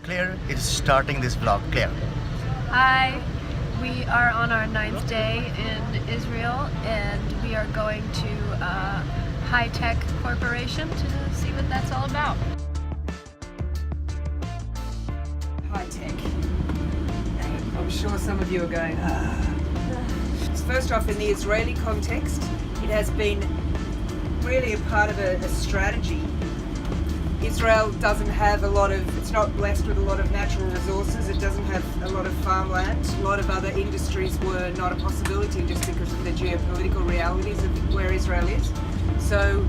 Claire is starting this vlog. Claire. Hi, we are on our 9th day in Israel and we are going to a high-tech corporation to see what that's all about. High-tech. I'm sure some of you are going, First off, in the Israeli context, it has been really a part of a strategy. Israel doesn't have it's not blessed with a lot of natural resources, it doesn't have a lot of farmland. A lot of other industries were not a possibility just because of the geopolitical realities of where Israel is. So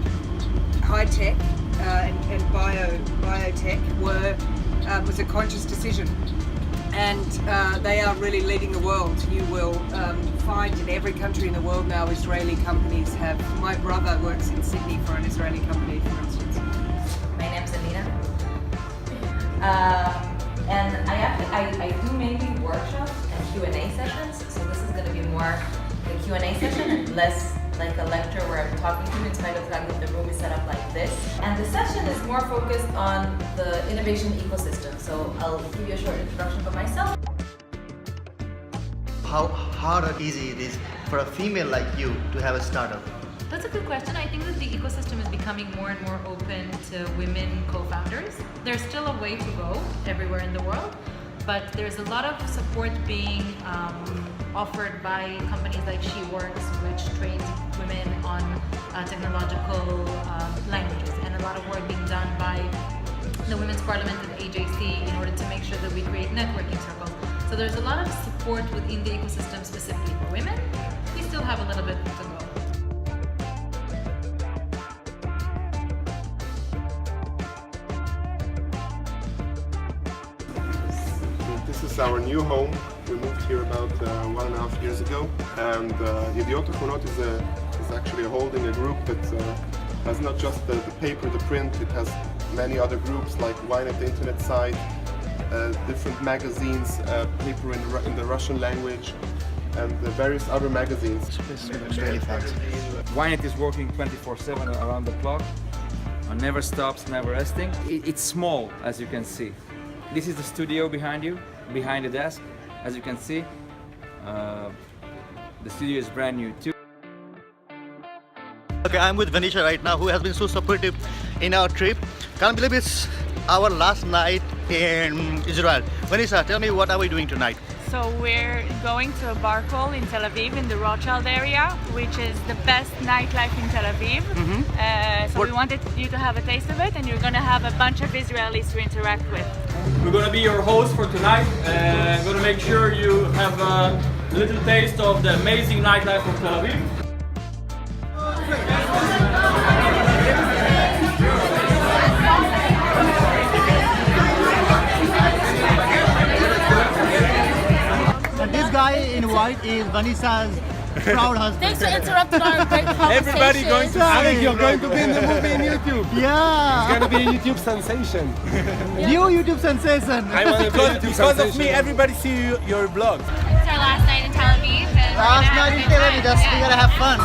high-tech and biotech was a conscious decision. And they are really leading the world. You will find in every country in the world now Israeli companies have. My brother works in Sydney for an Israeli company, for instance. My name's Alina, and I do mainly workshops and Q&A sessions, so this is going to be more the Q&A session and less like a lecture where I'm talking to you, in spite of the fact that the room is set up like this. And the session is more focused on the innovation ecosystem, so I'll give you a short introduction of myself. How hard or easy it is for a female like you to have a startup? That's a good question. I think that the ecosystem is becoming more and more open to women co-founders. There's still a way to go everywhere in the world, but there's a lot of support being offered by companies like SheWorks, which trains women on technological languages, and a lot of work being done by the Women's Parliament and AJC in order to make sure that we create networking circles. So there's a lot of support within the ecosystem specifically for women. We still have a little bit to go. This is our new home. We moved here about 1.5 years ago, and Yediot Ahronoth is actually holding a group that has not just the paper, the print. It has many other groups like Ynet, the internet site, different magazines, paper in the Russian language, and the various other magazines. It's really fancy. Ynet is working 24/7 around the clock, never stops, never resting. It's small, as you can see. This is the studio behind you, behind the desk. As you can see, the studio is brand new too. Okay, I'm with Vanisha right now, who has been so supportive in our trip. Can't believe it's our last night in Israel. Vanisha, tell me, what are we doing tonight? So we're going to a bar call in Tel Aviv, in the Rothschild area, which is the best nightlife in Tel Aviv. So we wanted you to have a taste of it, and you're going to have a bunch of Israelis to interact with. We're going to be your host for tonight, and we're going to make sure you have a little taste of the amazing nightlife of Tel Aviv. And this guy in white is Vanisha's proud husband. Thanks for interrupting our great conversation. Everybody going to see. You're going to be in the movie in YouTube. Yeah! It's going to be a YouTube sensation. New YouTube sensation. Because of me, everybody see your vlog. It's our last night in Tel Aviv. And Last night in Tel Aviv, we gotta have fun.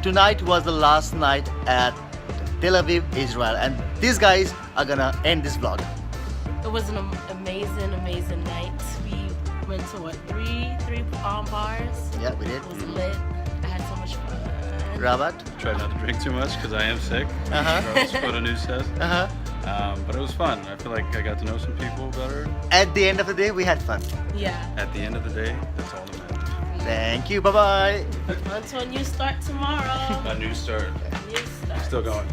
Tonight was the last night at Tel Aviv, Israel, and these guys are gonna end this vlog. It was an amazing night. We went to three bars. Yeah, we did. It was lit. I had so much fun. Rabat? Try not to drink too much because I am sick. That's what a news says. But it was fun. I feel like I got to know some people better. At the end of the day, we had fun. Yeah. At the end of the day, that's all that matters. Thank you. Bye-bye. On to a new start tomorrow. A new start. New start. Still going.